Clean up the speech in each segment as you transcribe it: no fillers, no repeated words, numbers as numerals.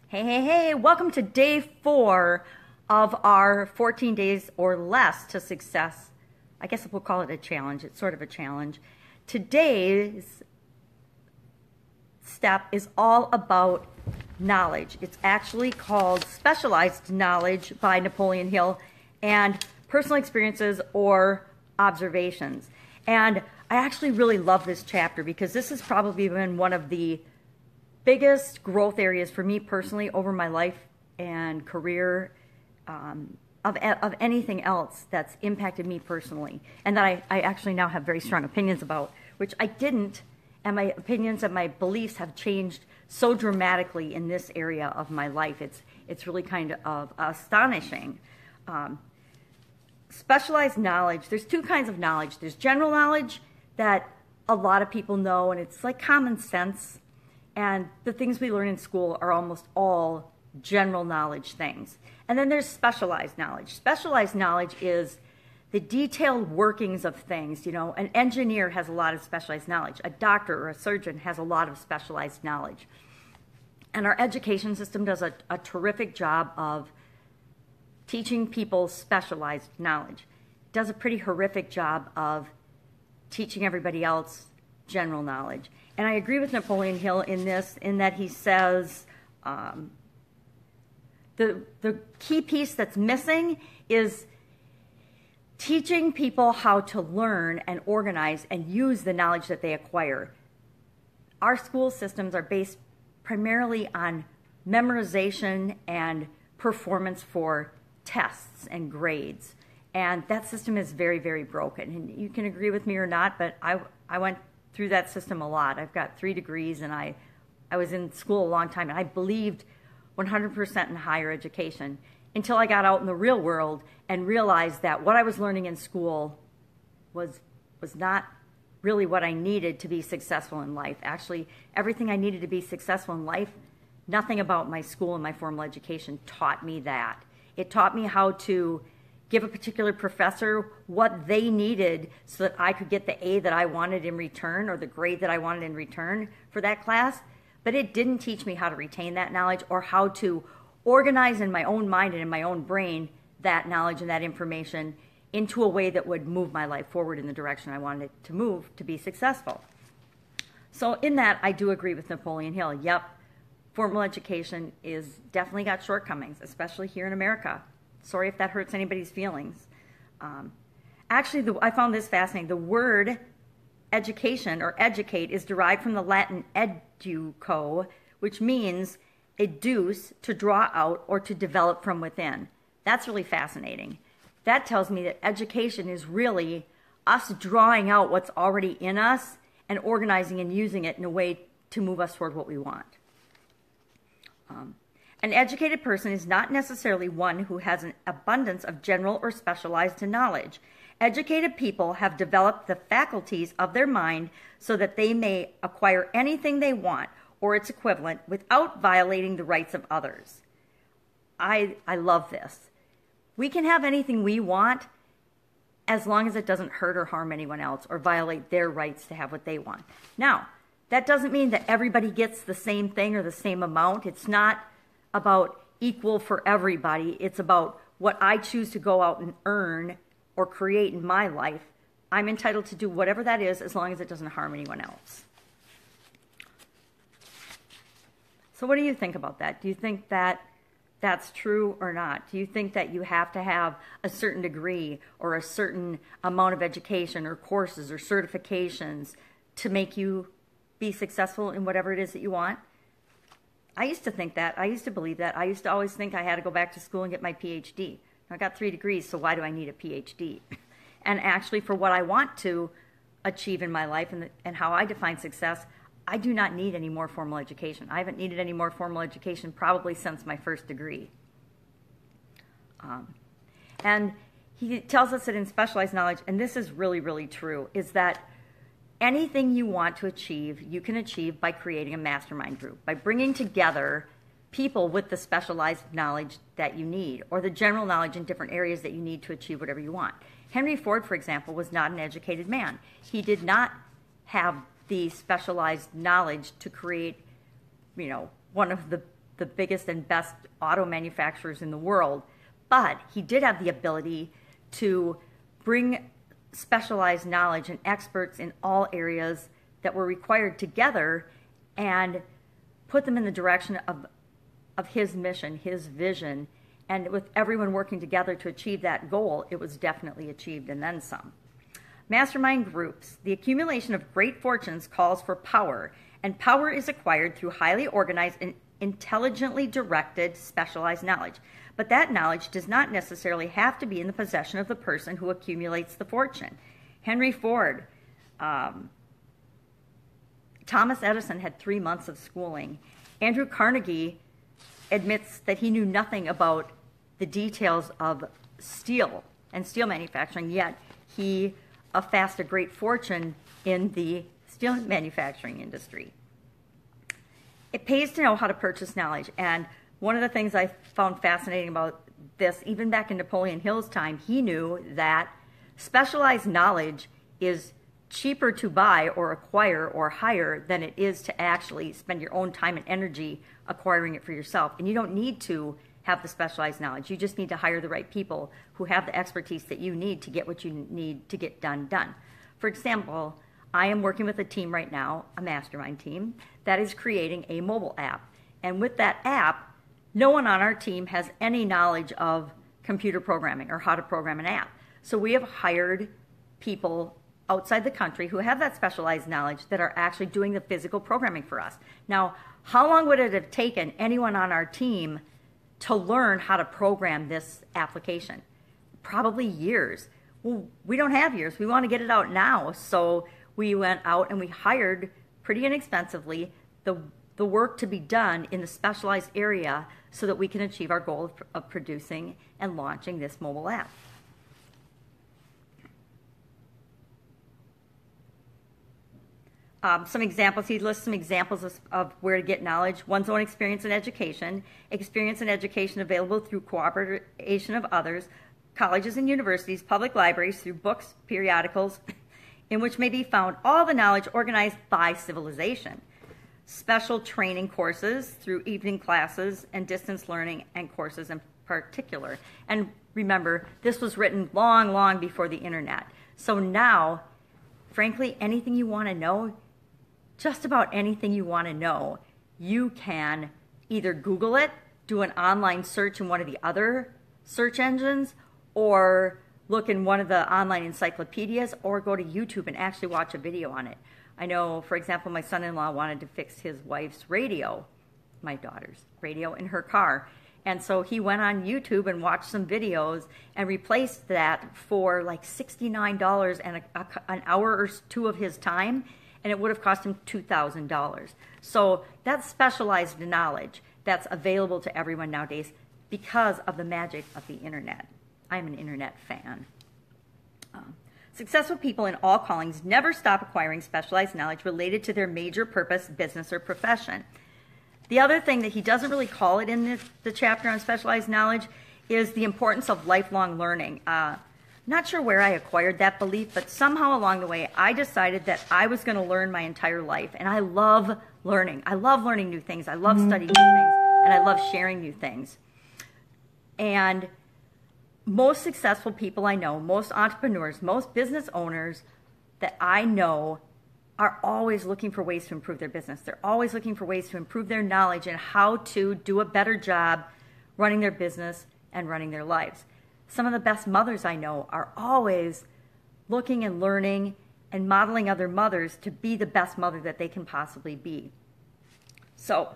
Hey, hey, hey, welcome to day 4 of our 14 days or less to success. I guess we'll call it a challenge. It's sort of a challenge. Today's step is all about knowledge. It's actually called Specialized Knowledge by Napoleon Hill and Personal Experiences or Observations. And I actually really love this chapter because this has probably been one of the biggest growth areas for me personally over my life and career of anything else that's impacted me personally, and that I actually now have very strong opinions about, which I didn't, and my opinions and my beliefs have changed so dramatically in this area of my life. It's really kind of astonishing. Specialized knowledge, there's two kinds of knowledge. There's general knowledge that a lot of people know, and it's like common sense. And the things we learn in school are almost all general knowledge things. And then there's specialized knowledge. Specialized knowledge is the detailed workings of things. You know, an engineer has a lot of specialized knowledge. A doctor or a surgeon has a lot of specialized knowledge. And our education system does a terrific job of teaching people specialized knowledge. It does a pretty horrific job of teaching everybody else general knowledge. And I agree with Napoleon Hill in this, in that he says the key piece that's missing is teaching people how to learn and organize and use the knowledge that they acquire. Our school systems are based primarily on memorization and performance for tests and grades. And that system is very, very broken. And you can agree with me or not, but I went through that system a lot. I've got 3 degrees, and I was in school a long time, and I believed 100% in higher education until I got out in the real world and realized that what I was learning in school was not really what I needed to be successful in life. Actually, everything I needed to be successful in life, nothing about my school and my formal education taught me that. It taught me how to give a particular professor what they needed so that I could get the A that I wanted in return, or the grade that I wanted in return for that class. But it didn't teach me how to retain that knowledge or how to organize in my own mind and in my own brain that knowledge and that information into a way that would move my life forward in the direction I wanted it to move to be successful. So in that, I do agree with Napoleon Hill. Yep, formal education is definitely got shortcomings, especially here in America. Sorry if that hurts anybody's feelings. Actually, I found this fascinating. The word education or educate is derived from the Latin educo, which means educe, to draw out or to develop from within. That's really fascinating. That tells me that education is really us drawing out what's already in us and organizing and using it in a way to move us toward what we want. An educated person is not necessarily one who has an abundance of general or specialized knowledge. Educated people have developed the faculties of their mind so that they may acquire anything they want or its equivalent without violating the rights of others. I love this. We can have anything we want as long as it doesn't hurt or harm anyone else or violate their rights to have what they want. Now, that doesn't mean that everybody gets the same thing or the same amount. It's not about equal for everybody. It's about what I choose to go out and earn or create in my life. I'm entitled to do whatever that is as long as it doesn't harm anyone else. So what do you think about that? Do you think that that's true or not? Do you think that you have to have a certain degree or a certain amount of education or courses or certifications to make you be successful in whatever it is that you want? I used to think that. I used to believe that. I used to always think I had to go back to school and get my PhD. I got 3 degrees, so why do I need a PhD? And actually, for what I want to achieve in my life and how I define success, I do not need any more formal education. I haven't needed any more formal education probably since my first degree. And he tells us that in specialized knowledge, and this is really, really true, is that anything you want to achieve, you can achieve by creating a mastermind group, by bringing together people with the specialized knowledge that you need, or the general knowledge in different areas that you need to achieve whatever you want. Henry Ford, for example, was not an educated man. He did not have the specialized knowledge to create, one of the the biggest and best auto manufacturers in the world, but he did have the ability to bring specialized knowledge and experts in all areas that were required together and put them in the direction of his mission, his vision, and with everyone working together to achieve that goal, it was definitely achieved and then some. Mastermind groups. The accumulation of great fortunes calls for power, and power is acquired through highly organized and intelligently directed specialized knowledge. But that knowledge does not necessarily have to be in the possession of the person who accumulates the fortune. Henry Ford, Thomas Edison had 3 months of schooling. Andrew Carnegie admits that he knew nothing about the details of steel and steel manufacturing, yet he amassed a great fortune in the steel manufacturing industry. It pays to know how to purchase knowledge, and one of the things I found fascinating about this, even back in Napoleon Hill's time, he knew that specialized knowledge is cheaper to buy or acquire or hire than it is to actually spend your own time and energy acquiring it for yourself. And you don't need to have the specialized knowledge. You just need to hire the right people who have the expertise that you need to get what you need to get done. For example, I am working with a team right now, a mastermind team, that is creating a mobile app. And with that app, no one on our team has any knowledge of computer programming or how to program an app. So we have hired people outside the country who have that specialized knowledge that are actually doing the physical programming for us. Now, how long would it have taken anyone on our team to learn how to program this application? Probably years. Well, we don't have years. We want to get it out now. So we went out and we hired pretty inexpensively the work to be done in the specialized area so that we can achieve our goal of producing and launching this mobile app. Some examples, he lists some examples of where to get knowledge. One's own experience and education available through cooperation of others, colleges and universities, public libraries, through books, periodicals, in which may be found all the knowledge organized by civilization. Special training courses through evening classes and distance learning and courses in particular. And remember, this was written long, long before the internet. So now, frankly, anything you want to know, just about anything you want to know, you can either Google it, do an online search in one of the other search engines, or look in one of the online encyclopedias, or go to YouTube and actually watch a video on it. I know, for example, my son-in-law wanted to fix his wife's radio, my daughter's radio, in her car. And so he went on YouTube and watched some videos and replaced that for like $69 and an hour or two of his time, and it would have cost him $2,000. So that's specialized knowledge that's available to everyone nowadays because of the magic of the internet. I'm an internet fan. Successful people in all callings never stop acquiring specialized knowledge related to their major purpose, business, or profession. The other thing that he doesn't really call it in the chapter on specialized knowledge is the importance of lifelong learning. Not sure where I acquired that belief, but somehow along the way, I decided that I was going to learn my entire life, and I love learning. I love learning new things. I love studying new things, and I love sharing new things. And most successful people I know, most entrepreneurs, most business owners that I know are always looking for ways to improve their business. They're always looking for ways to improve their knowledge and how to do a better job running their business and running their lives. Some of the best mothers I know are always looking and learning and modeling other mothers to be the best mother that they can possibly be. So,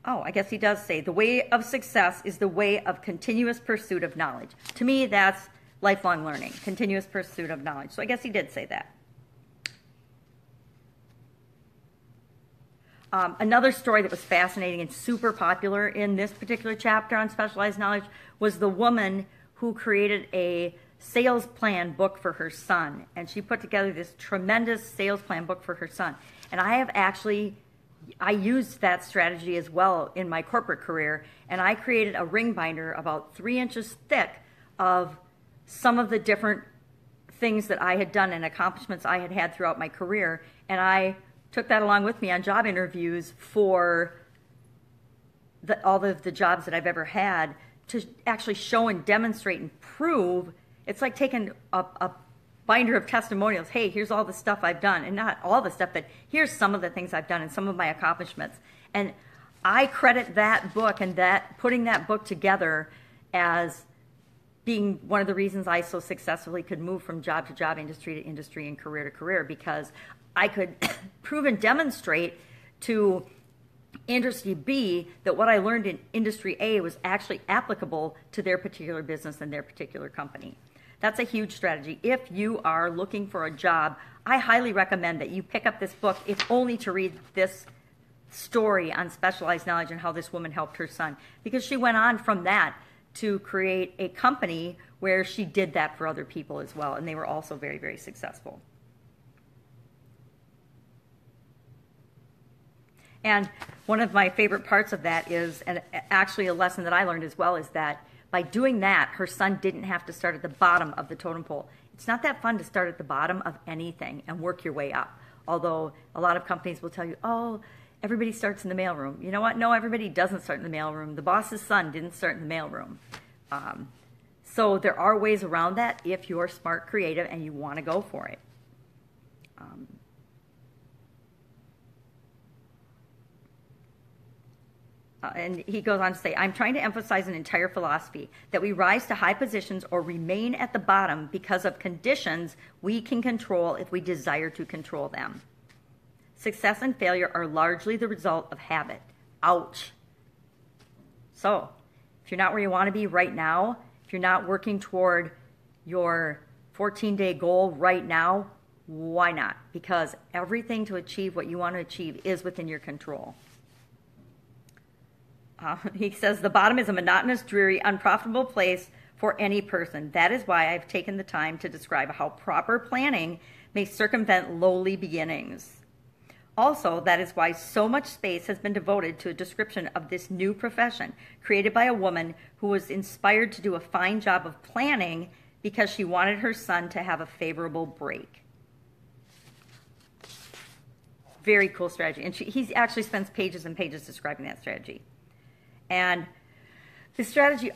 I guess he does say, the way of success is the way of continuous pursuit of knowledge. To me, that's lifelong learning, continuous pursuit of knowledge. So I guess he did say that. Another story that was fascinating and super popular in this particular chapter on specialized knowledge was the woman who created a sales plan book for her son. And she put together this tremendous sales plan book for her son. And I used that strategy as well in my corporate career. And I created a ring binder about 3 inches thick of some of the different things that I had done and accomplishments I had had throughout my career. And I took that along with me on job interviews for all of the jobs that I've ever had, to actually show and demonstrate and prove. It's like taking a binder of testimonials. Hey, here's all the stuff I've done, and not all the stuff, but here's some of the things I've done and some of my accomplishments. And I credit that book and putting that book together as being one of the reasons I so successfully could move from job to job, industry to industry, and career to career, because I could prove and demonstrate to industry B that what I learned in industry A was actually applicable to their particular business and their particular company. That's a huge strategy. If you are looking for a job, I highly recommend that you pick up this book, if only to read this story on specialized knowledge and how this woman helped her son, because she went on from that to create a company where she did that for other people as well, and they were also very, very successful. And one of my favorite parts of that is, and actually a lesson that I learned as well, is that by doing that, her son didn't have to start at the bottom of the totem pole. It's not that fun to start at the bottom of anything and work your way up. Although a lot of companies will tell you, oh, everybody starts in the mailroom. You know what? No, everybody doesn't start in the mailroom. The boss's son didn't start in the mailroom. So there are ways around that if you're smart, creative, and you want to go for it. And he goes on to say, I'm trying to emphasize an entire philosophy that we rise to high positions or remain at the bottom because of conditions we can control if we desire to control them. Success and failure are largely the result of habit. Ouch. So, if you're not where you want to be right now, if you're not working toward your 14-day goal right now, why not? Because everything to achieve what you want to achieve is within your control. He says, the bottom is a monotonous, dreary, unprofitable place for any person. That is why I've taken the time to describe how proper planning may circumvent lowly beginnings. Also, that is why so much space has been devoted to a description of this new profession created by a woman who was inspired to do a fine job of planning because she wanted her son to have a favorable break. Very cool strategy. And he actually spends pages and pages describing that strategy. And this chapter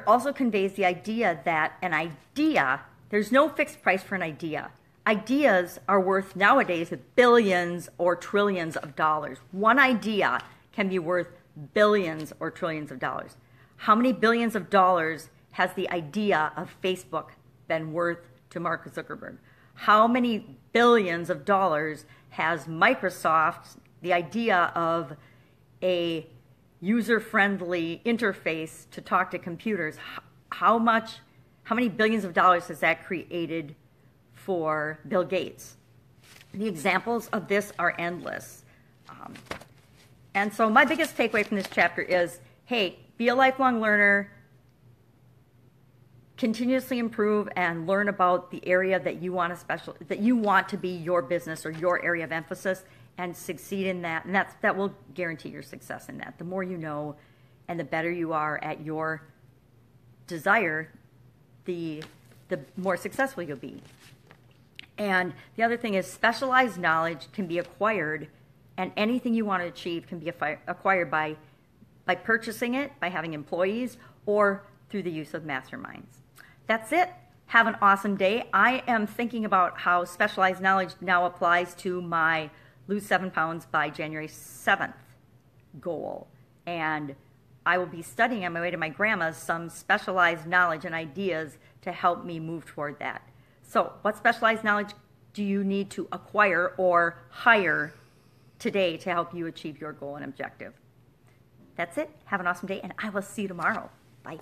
also conveys the idea that an idea, there's no fixed price for an idea. Ideas are worth nowadays billions or trillions of dollars. One idea can be worth billions or trillions of dollars. How many billions of dollars has the idea of Facebook been worth to Mark Zuckerberg? How many billions of dollars has Microsoft, the idea of a user-friendly interface to talk to computers, how many billions of dollars has that created for Bill Gates? The examples of this are endless. And so my biggest takeaway from this chapter is, hey, be a lifelong learner, continuously improve and learn about the area that you want to be your business or your area of emphasis, and succeed in that, and that will guarantee your success in that. The more you know and the better you are at your desire, the more successful you'll be. And the other thing is, specialized knowledge can be acquired, and anything you want to achieve can be acquired by purchasing it, by having employees, or through the use of masterminds. That's it. Have an awesome day. I am thinking about how specialized knowledge now applies to my lose 7 pounds by January 7th goal. And I will be studying on my way to my grandma's some specialized knowledge and ideas to help me move toward that. So what specialized knowledge do you need to acquire or hire today to help you achieve your goal and objective? That's it. Have an awesome day, and I will see you tomorrow. Bye.